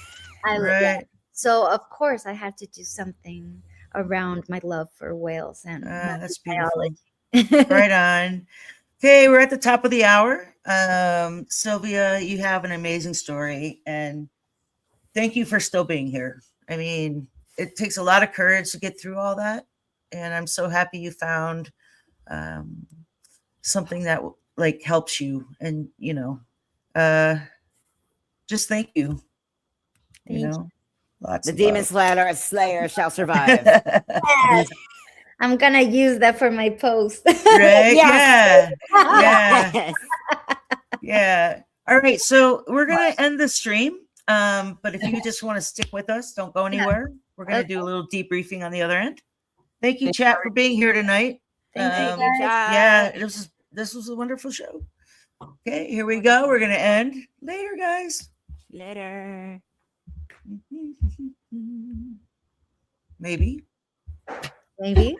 yeah. Right. So of course I had to do something around my love for whales and That's beautiful. biology. Right on. Okay, we're at the top of the hour. Silvia, you have an amazing story, and thank you for still being here. I mean, it takes a lot of courage to get through all that, and I'm so happy you found something that like helps you. And just thank you. Thank you. Lots The of demon slayer shall survive. love. I'm gonna use that for my post. Right? Yes. Yeah. Yes. Yeah. All right. So we're going to end the stream. But if you just want to stick with us, don't go anywhere. We're going to do a little debriefing on the other end. Thank you, chat, for being here tonight. Thank you, chat. Yeah, this was a wonderful show. Okay, here we go. We're going to end. Later, guys. Later. Maybe. Maybe.